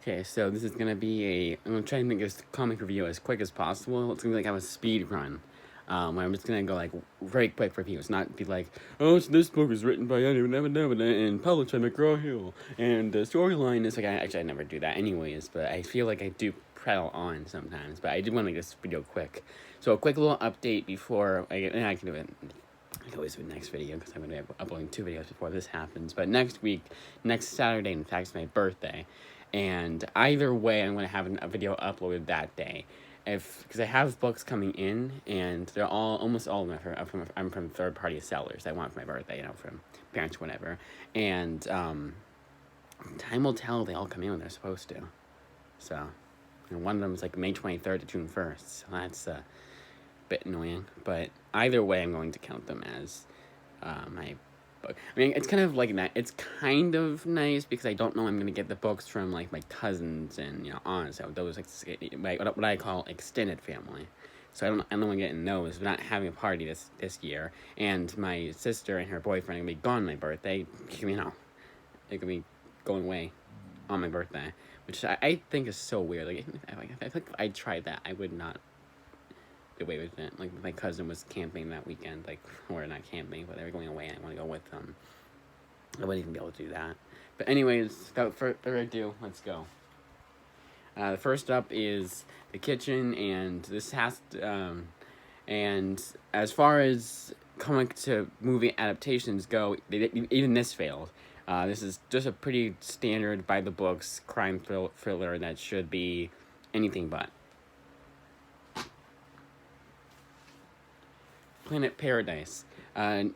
Okay, so this is gonna be I'm gonna try and make this comic review as quick as possible. It's gonna be like have a speed run. Where I'm just gonna go like very quick reviews, not be like, oh, so this book is written by and published by McGraw-Hill, and the storyline is like, I never do that anyways, but I feel like I do prattle on sometimes, but I did want to make this video quick. So a quick little update before I can do it. I can always do the next video because I'm going to be uploading 2 videos before this happens. But next Saturday, in fact, is my birthday. And either way, I'm going to have a video uploaded that day. Because I have books coming in, and they're almost all of them I'm from third-party sellers I want for my birthday, from parents or whatever. And time will tell they all come in when they're supposed to. So, and one of them is like May 23rd to June 1st. So that's bit annoying, but either way, I'm going to count them as my book. I mean, it's kind of like it's kind of nice because I don't know I'm going to get the books from like my cousins and aunts. So those like what I call extended family. So I don't want to get in those. We're not having a party this year, and my sister and her boyfriend are going to be gone on my birthday. They could be going away on my birthday, which I think is so weird. Like if I tried that, I would not get away with it. Like my cousin was camping that weekend, or not camping, but they were going away and I want to go with them. I wouldn't even be able to do that. But anyways, without further ado, let's go. The first up is the kitchen, and this has to, and as far as comic to movie adaptations go, even this failed. This is just a pretty standard by the books crime thriller that should be anything but. Planet Paradise. A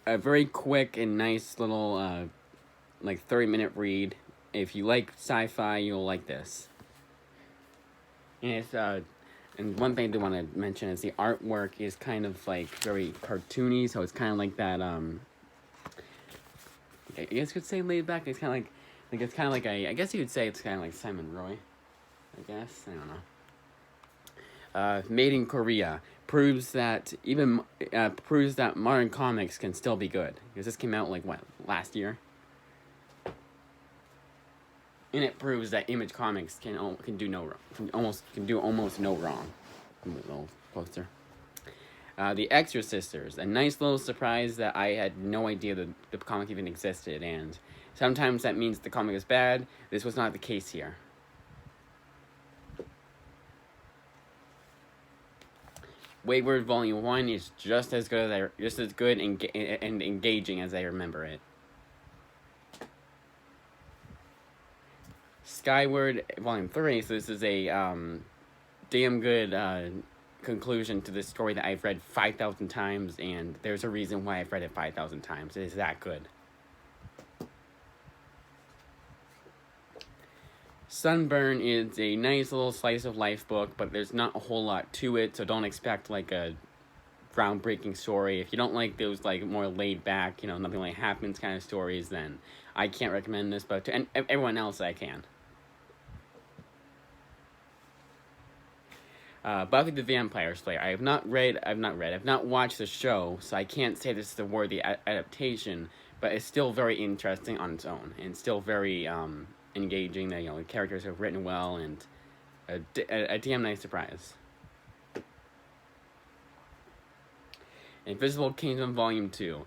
very quick and nice little, 30-minute read. If you like sci-fi, you'll like this. And it's, and one thing I do want to mention is the artwork is kind of, very cartoony, so it's kind of like that, I guess you could say laid back. It's kind of it's kind of like I guess you could say it's kind of like Simon Roy. I guess. I don't know. Made in Korea proves that modern comics can still be good, because this came out last year, and it proves that Image Comics can do no wrong, can do almost no wrong. A little closer. The Exorcisters, a nice little surprise that I had no idea that the comic even existed, and sometimes that means the comic is bad. This was not the case here. Wayward Volume 1 is just as good and engaging as I remember it. Skyward Volume 3, so this is a damn good conclusion to this story that I've read 5,000 times, and there's a reason why I've read it 5,000 times. It is that good. Sunburn is a nice little slice of life book, but there's not a whole lot to it, so don't expect a groundbreaking story. If you don't like those more laid back, nothing really happens kind of stories, then I can't recommend this, but to everyone else I can. Buffy the Vampire Slayer. I've not watched the show, so I can't say this is a worthy adaptation, but it's still very interesting on its own, and still very engaging. That the characters are written well, and a damn nice surprise. Invisible Kingdom Volume 2.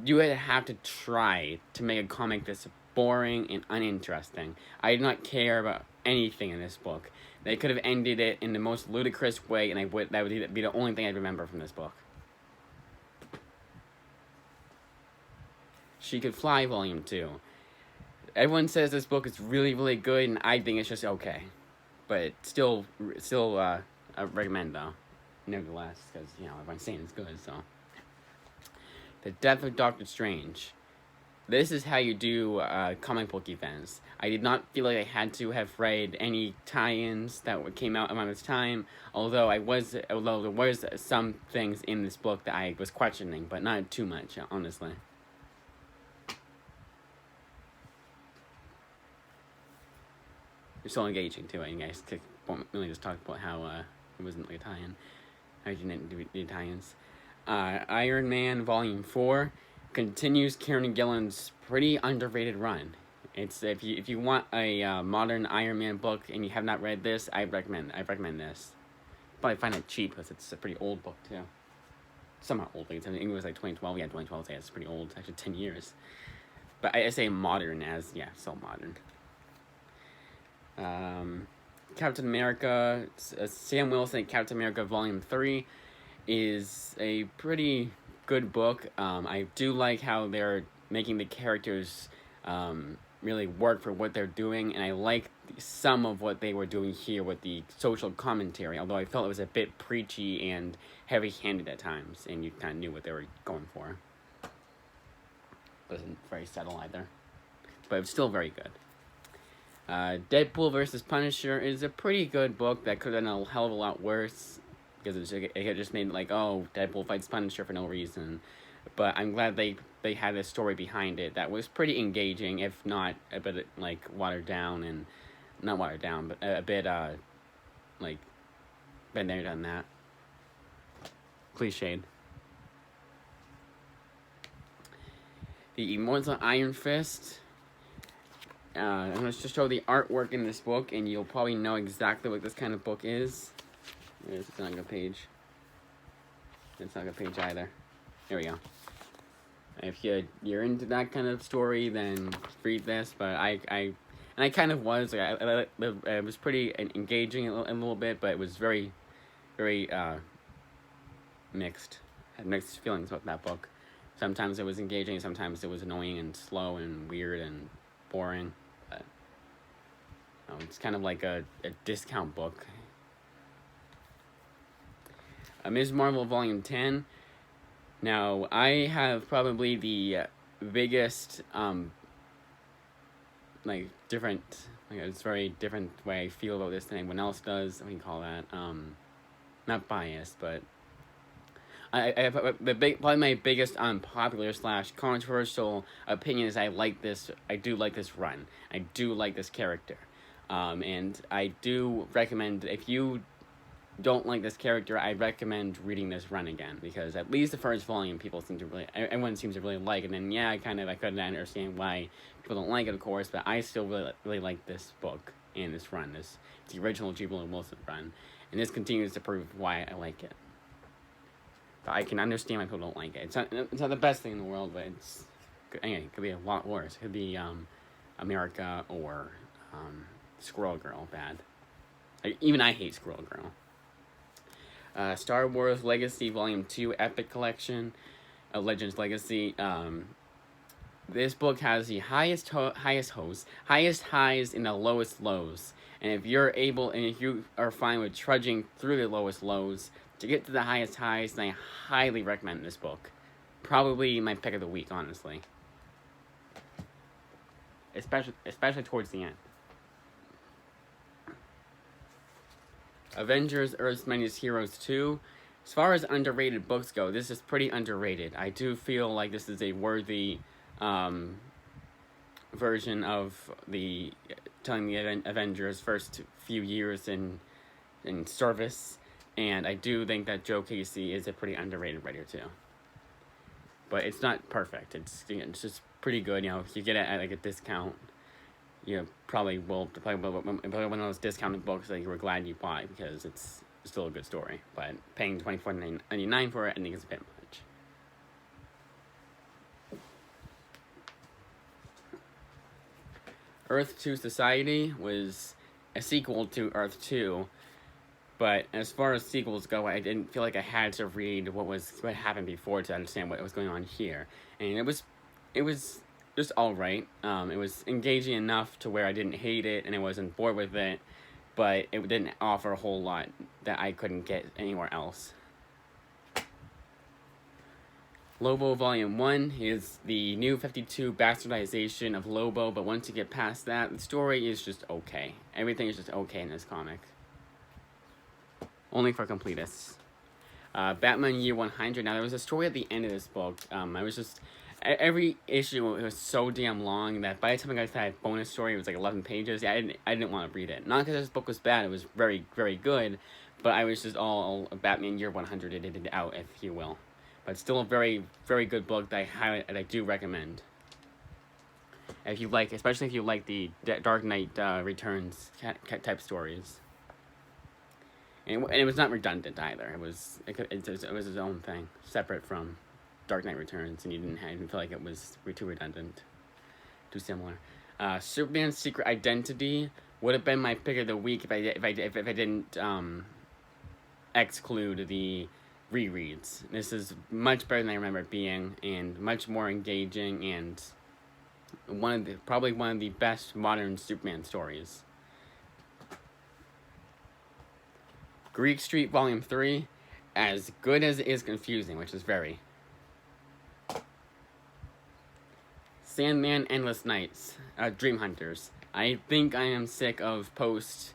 You would have to try to make a comic this boring and uninteresting. I did not care about anything in this book. They could have ended it in the most ludicrous way, and that would be the only thing I'd remember from this book. She Could Fly Volume 2. Everyone says this book is really, really good, and I think it's just okay. But still, I recommend, though. Nevertheless, because, everyone's saying it's good, so. The Death of Doctor Strange. This is how you do comic book events. I did not feel like I had to have read any tie-ins that came out around this time, although there was some things in this book that I was questioning, but not too much, honestly. It's so engaging too. You guys really just talked about how it wasn't like a tie-in. How you didn't do tie-ins. Iron Man Volume 4 continues Kieran Gillen's pretty underrated run. It's if you want a modern Iron Man book and you have not read this, I recommend this. Probably find it cheap because it's a pretty old book too. Somewhat old. Like, I think it was like 2012. Yeah, 2012. Yeah, it's pretty old. Actually, 10 years. But I say modern as so modern. Captain America, Sam Wilson, Captain America Volume 3 is a pretty good book. I do like how they're making the characters really work for what they're doing, and I like some of what they were doing here with the social commentary, although I felt it was a bit preachy and heavy-handed at times, and you kind of knew what they were going for. Wasn't very subtle either, but it was still very good. Deadpool versus Punisher is a pretty good book that could have done a hell of a lot worse, because it just made like, oh, Deadpool fights Punisher for no reason. But I'm glad they had a story behind it that was pretty engaging, if not a bit like watered down, and not watered down, but a bit like been there, done that, cliched. The Immortal Iron Fist. I'm going to just show the artwork in this book, and you'll probably know exactly what this kind of book is. It's not a good page. It's not a good page either. Here we go. If you're into that kind of story, then read this. But I kind of was. Like, it was pretty engaging a little bit, but it was very, very mixed. I had mixed feelings about that book. Sometimes it was engaging, sometimes it was annoying and slow and weird and boring. But it's kind of like a discount book. Ms. Marvel Volume 10. Now, I have probably the biggest, it's very different way I feel about this than anyone else does. What do you call that? Not biased, but I have probably my biggest unpopular / controversial opinion is I do like this run. I do like this character. And I do recommend, if you don't like this character, I recommend reading this run again, because at least the first volume everyone seems to really like it. And yeah, I couldn't understand why people don't like it, of course, but I still really like this book and this run. It's the original Jubilee Wilson run, and this continues to prove why I like it. But I can understand why people don't like it. It's not the best thing in the world, but it's good. Anyway, it could be a lot worse. It could be America or Squirrel Girl bad. Even I hate Squirrel Girl. Star Wars Legacy Volume 2 Epic Collection, Legends Legacy. This book has the highest highs and the lowest lows. And if you are fine with trudging through the lowest lows to get to the highest highs, then I highly recommend this book. Probably my pick of the week, honestly. Especially towards the end. Avengers Earth's Mightiest Heroes 2. As far as underrated books go, this is pretty underrated. I do feel like this is a worthy version of telling the Avengers' first few years in service. And I do think that Joe Casey is a pretty underrated writer too. But it's not perfect. It's just pretty good. If you get it at like a discount, you probably one of those discounted books that you were glad you bought, because it's still a good story. But paying $24.99 for it, I think it's a bit much. Earth 2 Society was a sequel to Earth 2. But as far as sequels go, I didn't feel like I had to read what happened before to understand what was going on here. And it was just alright. It was engaging enough to where I didn't hate it and I wasn't bored with it, but it didn't offer a whole lot that I couldn't get anywhere else. Lobo Volume 1 is the New 52 bastardization of Lobo, but once you get past that, the story is just okay. Everything is just okay in this comic. Only for completists. Batman Year 100. Now, there was a story at the end of this book. Every issue was so damn long that by the time I got to that bonus story, it was like 11 pages. Yeah, I didn't want to read it. Not because this book was bad. It was very, very good. But I was just all Batman Year 100 edited out, if you will. But still a very, very good book that I do recommend. If you like, especially if you like the Dark Knight Returns type stories. And it was not redundant either. It was its own thing, separate from Dark Knight Returns, and you didn't feel like it was too redundant, too similar. Superman's Secret Identity would have been my pick of the week if I didn't exclude the rereads. This is much better than I remember it being, and much more engaging, and probably one of the best modern Superman stories. Greek Street Volume 3, as good as it is confusing, which is very. Sandman Endless Nights, Dream Hunters. I think I am sick of post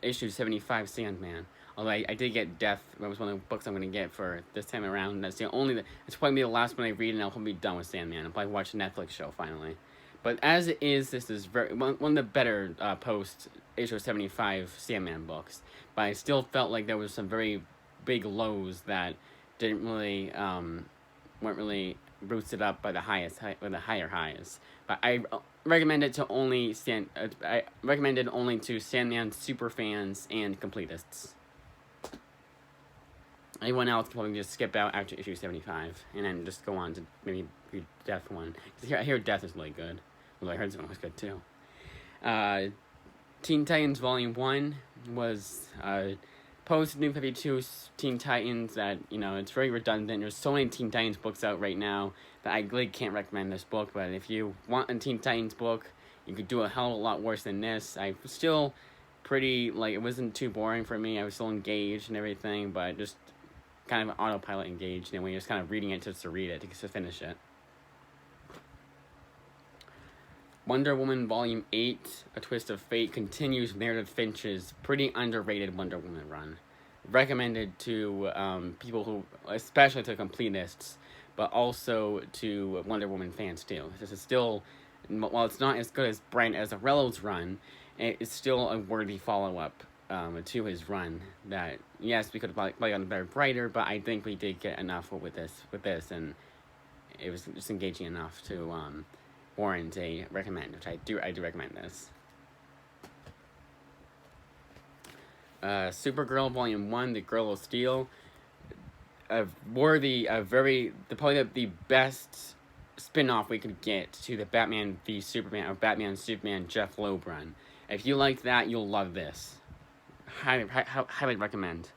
issue 75 Sandman. Although I did get Death. That was one of the books I'm going to get for this time around. It's probably the last one I read, and I'll probably be done with Sandman. I'll probably watch a Netflix show finally. But as it is, this is one of the better post issue 75 Sandman books. But I still felt like there was some very big lows that didn't really weren't really boosted up by the higher highs. But I recommend it only to Sandman superfans and completists. Anyone else can probably just skip out after issue 75 and then just go on to maybe read Death one. I hear Death is really good. Well, I heard something was good too. Teen Titans Volume 1 was post New 52 Teen Titans that, it's very redundant. There's so many Teen Titans books out right now that I really can't recommend this book, but if you want a Teen Titans book, you could do a hell of a lot worse than this. I was still pretty, it wasn't too boring for me. I was still engaged and everything, but just kind of autopilot engaged, and when you're just kind of reading it just to read it, to finish it. Wonder Woman Volume 8, A Twist of Fate, continues Meredith Finch's pretty underrated Wonder Woman run. Recommended to people who, especially to completists, but also to Wonder Woman fans too. This is still, while it's not as good as Brian Azzarello's run, it's still a worthy follow-up to his run. That, yes, we could have probably gotten better brighter, but I think we did get enough with this, and it was just engaging enough to warrant a recommend, which I do recommend this. Supergirl Volume 1, The Girl of Steel, probably the best spin-off we could get to the Batman v Superman, or Batman Superman Jeff Loeb run. If you like that, you'll love this. Highly recommend.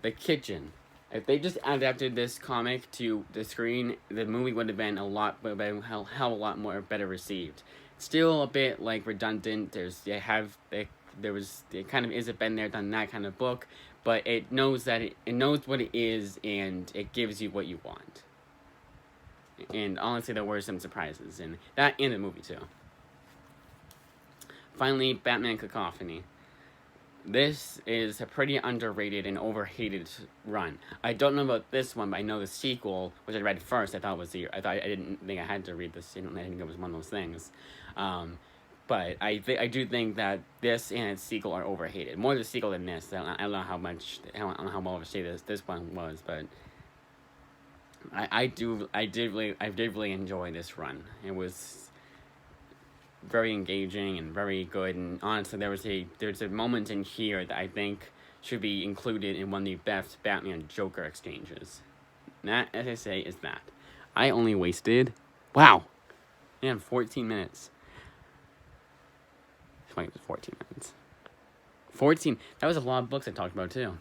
The Kitchen. If they just adapted this comic to the screen, the movie would have been a hell of a lot more better received. Still a bit redundant. It kind of is a been there, done that kind of book, but it knows what it is, and it gives you what you want. And honestly, there were some surprises in that, and the movie too. Finally, Batman Cacophony. This is a pretty underrated and overhated run. I don't know about this one, but I know the sequel, which I read first. I didn't think I had to read this. I think it was one of those things. But I do think that this and its sequel are overhated. More the sequel than this. I don't know how well overstated this one was, but I did really enjoy this run. It was very engaging and very good, and honestly, there's a moment in here that I think should be included in one of the best Batman Joker exchanges. And that, as I say, is that. I only wasted 14 minutes. I think it was 14 minutes. 14. That was a lot of books I talked about too.